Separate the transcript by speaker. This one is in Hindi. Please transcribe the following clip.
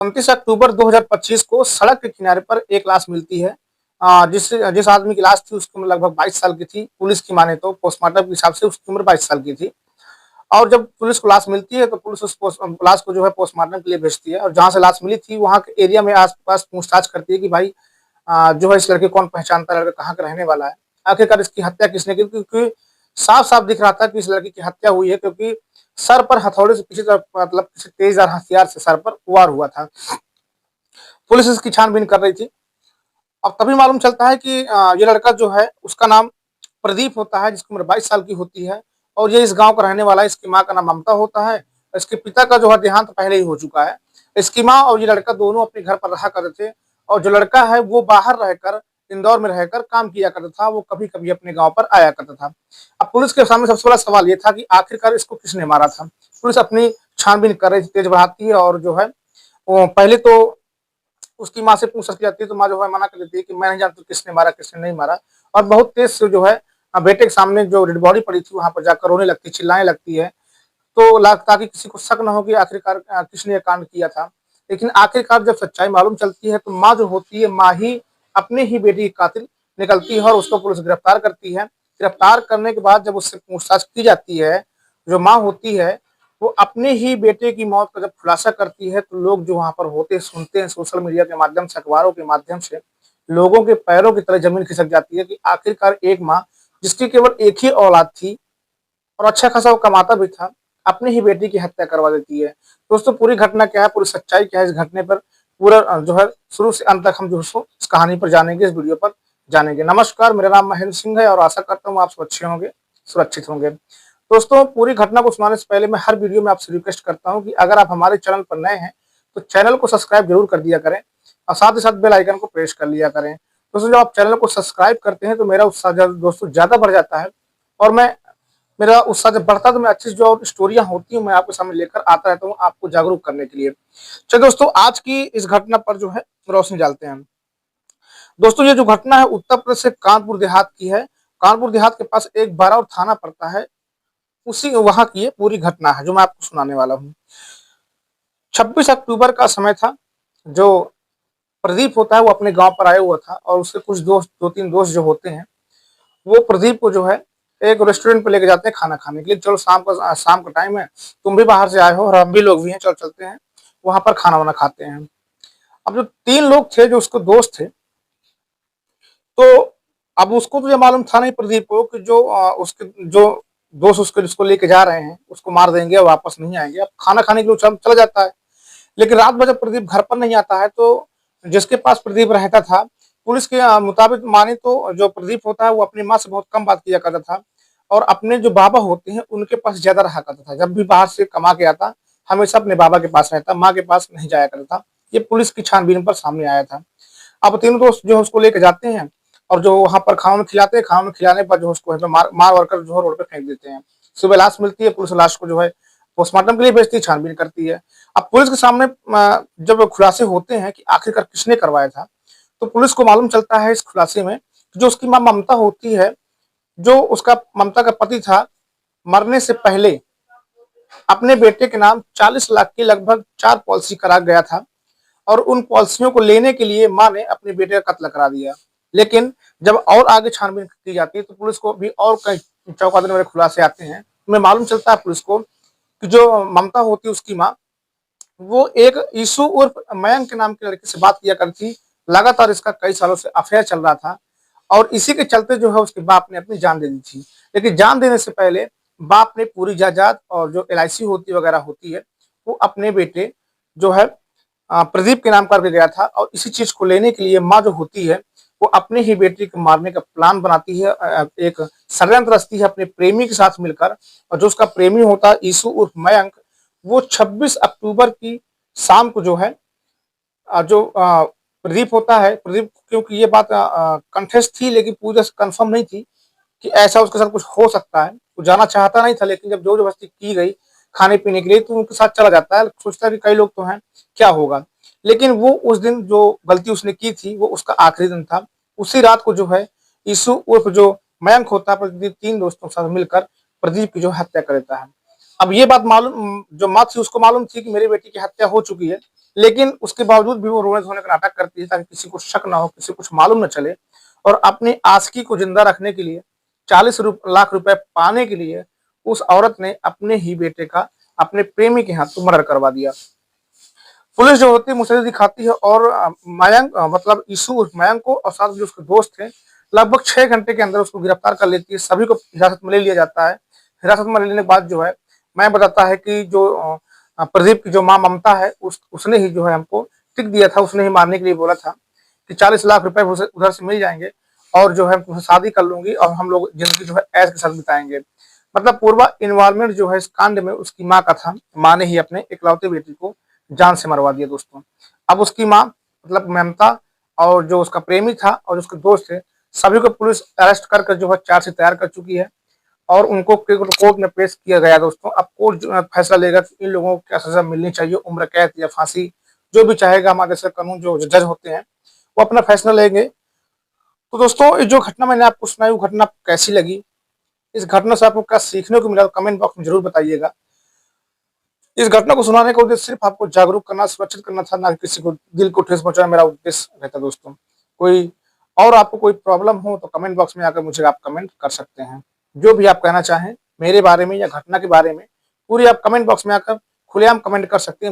Speaker 1: 29 अक्टूबर 2025 को सड़क के किनारे पर एक लाश मिलती है। जिस जिस आदमी की लाश थी उसकी उम्र लगभग 22 साल की थी। पुलिस की माने तो पोस्टमार्टम के हिसाब से उसकी उम्र 22 साल की थी। और जब पुलिस को लाश मिलती है तो पुलिस उस लाश को जो है पोस्टमार्टम के लिए भेजती है और जहाँ से लाश मिली थी वहाँ के एरिया में आस-पास पूछताछ करती है कि भाई जो है इस लड़के को कौन पहचानता है, लड़का कहाँ का रहने वाला है। आखिरकार इसकी हत्या किसने की? क्योंकि साफ-साफ दिख रहा था कि इस लड़के की हत्या हुई है, क्योंकि सर पर हथौड़े से किसी तरह मतलब किसी तेज़धार हथियार से सर पर वार हुआ था। पुलिस इसकी छानबीन कर रही थी। अब तभी मालूम चलता है कि ये लड़का जो है उसका नाम प्रदीप होता है, जिसकी उम्र 22 साल की होती है और ये इस गाँव का रहने वाला है। इसकी माँ का नाम ममता होता है। इसके पिता का जो है देहांत पहले ही हो चुका है। इसकी माँ और ये लड़का दोनों अपने घर पर रहा करते थे और जो लड़का है वो बाहर रहकर, इंदौर में रहकर काम किया करता था। वो कभी-कभी अपने गाँव पर आया करता था। अब पुलिस के सामने सबसे बड़ा सवाल ये था कि आखिरकार इसको किसने मारा था? पुलिस अपनी छानबीन कर रही थी, तेज बढ़ाती है और जो है वो पहले तो उसकी माँ से पूछ की जाती है तो माँ जो है मना कर देती है कि मैं नहीं जानती किसने मारा, किसने नहीं मारा। और बहुत तेज़ से जो है बेटे के सामने जो डेड बॉडी पड़ी थी वहाँ पर जाकर रोने लगती है, चिल्लाने लगती है। तो ला ताकि किसी को शक ना हो कि आखिरकार किसने ये कांड किया था। लेकिन आखिरकार जब सच्चाई मालूम चलती है तो माँ जो होती है, माँ ही अपने ही बेटी की कातिल निकलती है और उसको पुलिस गिरफ्तार करती है। गिरफ्तार करने के बाद जब उससे पूछताछ की जाती है, जो माँ होती है, वो अपने ही बेटे की मौत का जब खुलासा करती है तो लोग जो वहाँ पर होते सुनते हैं सोशल मीडिया के माध्यम से, अखबारों के माध्यम से, लोगों के पैरों की तरह ज़मीन खिसक जाती है कि आखिरकार एक माँ जिसकी केवल एक ही औलाद थी और अच्छा खासा वो कमाता भी था, अपनी ही बेटी की हत्या करवा देती है। दोस्तों पूरी घटना क्या है, पूरी सच्चाई क्या है इस घटने पर पूरा जो है शुरू से अंत तक हम जो है सो इस कहानी पर जानेंगे, इस वीडियो पर जानेंगे। नमस्कार, मेरा नाम महेंद्र सिंह है और आशा करता हूँ आप सब अच्छे होंगे, सुरक्षित होंगे। दोस्तों पूरी घटना को सुनाने से पहले मैं हर वीडियो में आपसे रिक्वेस्ट करता हूँ कि अगर आप हमारे चैनल पर नए हैं, तो चैनल को सब्सक्राइब जरूर कर दिया करें और साथ ही साथ बेल आइकन को प्रेस कर लिया करें। दोस्तों जब आप चैनल को सब्सक्राइब करते हैं तो मेरा उत्साह दोस्तों ज़्यादा बढ़ जाता है और मेरा उत्साह जब बढ़ता है तो मैं अच्छी जो स्टोरियाँ होती हैं मैं आपके सामने लेकर आता रहता हूँ आपको जागरूक करने के लिए। चलिए दोस्तों आज की इस घटना पर जो है रोशनी डालते हैं हम। दोस्तों ये जो घटना है उत्तर प्रदेश से कानपुर देहात की है। कानपुर देहात के पास एक बारौर थाना पड़ता है, उसी वहाँ की ये पूरी घटना है जो मैं आपको सुनाने वाला हूँ। 26 अक्टूबर का समय था। जो प्रदीप होता है वो अपने गाँव पर आया हुआ था और उसके कुछ दोस्त 2-3 दोस्त जो होते हैं, वो प्रदीप को जो है एक रेस्टोरेंट पे लेके जाते हैं खाना खाने के लिए। चलो शाम का टाइम है, तुम भी बाहर से आए हो और हम भी लोग भी हैं, चलो चलते हैं, वहाँ पर खाना-वाना खाते हैं। अब जो 3 लोग थे जो उसके दोस्त थे, तो अब उसको तो ये मालूम था नहीं प्रदीप को कि उसके जो दोस्त उसको जिसको लेके जा रहे हैं, उसको मार देंगे और वापस नहीं आएँगे। अब खाना खाने के लिए चला जाता है। लेकिन रात भर जब प्रदीप घर पर नहीं आता है तो जिसके पास प्रदीप रहता था, पुलिस के मुताबिक माने तो जो प्रदीप होता है वो अपनी माँ से बहुत कम बात किया करता था और अपने जो बाबा होते हैं उनके पास ज़्यादा रहा करता था। जब भी बाहर से कमा के आता, हमेशा अपने बाबा के पास रहता, माँ के पास नहीं जाया करता था। ये पुलिस की छानबीन पर सामने आया था। अब तीनों दोस्त जो है उसको लेके जाते हैं और जो वहाँ पर खाना खिलाते हैं, खाना खिलाने पर जो है उसको मार-वार कर जो है रोड पे फेंक देते हैं। सुबह लाश मिलती है, पुलिस लाश को जो है पोस्टमार्टम के लिए भेजती है, छानबीन करती है। अब पुलिस के सामने जब खुलासे होते हैं कि आखिरकार किसने करवाया था, तो पुलिस को मालूम चलता है इस खुलासे में कि जो उसकी माँ ममता होती है, जो उसका ममता का पति था, मरने से पहले अपने बेटे के नाम 40 लाख की लगभग 4 पॉलिसी करा गया था और उन पॉलिसियों को लेने के लिए माँ ने अपने बेटे का कत्ल करा दिया। लेकिन जब और आगे छानबीन की जाती है तो पुलिस को भी और कई चौंका देने वाले खुलासे आते हैं। हमें मालूम चलता है पुलिस को कि जो ममता होती है उसकी माँ, वो एक यीशु उर्फ मयंक के नाम के लड़के से बात किया करती थी। लगातार इसका कई सालों से अफेयर चल रहा था और इसी के चलते जो है उसके बाप ने अपनी जान दे दी थी। लेकिन जान देने से पहले बाप ने पूरी जायदाद और जो एलआईसी होती वगैरह होती है, वो अपने बेटे जो है प्रदीप के नाम करके गया था और इसी चीज़ को लेने के लिए माँ जो होती है, वो अपने ही बेटे को मारने का प्लान बनाती है। एक षड्यंत्र रचती है अपने प्रेमी के साथ मिलकर और जो उसका प्रेमी होता है यीशु उर्फ मयंक, वो 26 अक्टूबर की शाम को जो है जो प्रदीप होता है, प्रदीप क्योंकि ये बात कंठस्थ थी लेकिन पूरी तरह से कन्फर्म नहीं थी कि ऐसा उसके साथ कुछ हो सकता है। वो जाना चाहता नहीं था लेकिन जब ज़ोर-ज़बरदस्ती की गई खाने-पीने के लिए तो उनके साथ चला जाता है, सोचता है कि कई लोग तो हैं, क्या होगा? लेकिन वो उस दिन जो गलती उसने की थी वो उसका आखिरी दिन था। उसी रात को जो है यीशु उर्फ जो मयंक होता है प्रदीप 3 दोस्तों के साथ मिलकर प्रदीप की जो हत्या कर देता है। अब ये बात जो माँ थी उसको मालूम थी कि मेरी बेटी की हत्या हो चुकी है, लेकिन उसके बावजूद भी वो रोने धोने का नाटक करती है ताकि किसी को शक ना हो, किसी को कुछ मालूम न चले। और अपनी आशिकी को जिंदा रखने के लिए 40 लाख रुपए पाने के लिए उस औरत ने अपने ही बेटे का अपने प्रेमी के हाथों मर्डर करवा दिया। पुलिस जो होती है मुस्तैदी दिखाती है और मयंक मतलब यीशु उर्फ मयंक को और साथ जो उसके दोस्त थे लगभग 6 घंटे के अंदर उसको गिरफ्तार कर लेती है। सभी को हिरासत में ले लिया जाता है। हिरासत में लेने के बाद जो है मैं बताता है कि जो प्रदीप की जो माँ ममता है उसने ही जो है हमको टिक दिया था, उसने ही मारने के लिए बोला था कि 40 लाख रुपए उधर से मिल जाएंगे और जो है तुमसे शादी कर लूंगी और हम लोग जिंदगी जो है ऐश के साथ बिताएंगे। मतलब पूरा इन्वायरमेंट जो है इस कांड में उसकी माँ का था। माँ ने ही अपने इकलौते बेटी को जान से मरवा दिया दोस्तों। अब उसकी माँ मतलब ममता और जो उसका प्रेमी था और उसके दोस्त थे सभी को पुलिस अरेस्ट कर जो है चार्जशीट तैयार कर चुकी है और उनको कोर्ट में पेश किया गया दोस्तों। अब कोर्ट जो है फैसला लेगा कि इन लोगों को क्या सजा मिलनी चाहिए, उम्र कैद या फांसी, जो भी चाहेगा। हमारे देश का कानून जो जज होते हैं वो अपना फैसला लेंगे। तो दोस्तों ये जो घटना मैंने आपको सुनाई वो घटना कैसी लगी, इस घटना से आपको क्या सीखने को मिला, कमेंट बॉक्स में जरूर बताइएगा। इस घटना को सुनाने का उद्देश्य सिर्फ आपको जागरूक करना, सुरक्षित करना था, ना कि किसी को दिल को ठेस पहुंचाना मेरा उद्देश्य रहता दोस्तों। कोई और आपको कोई प्रॉब्लम हो तो कमेंट बॉक्स में आकर मुझे आप कमेंट कर सकते हैं। जो भी आप कहना चाहें मेरे बारे में या घटना के बारे में पूरी आप कमेंट बॉक्स में आकर खुलेआम कमेंट कर सकते हैं।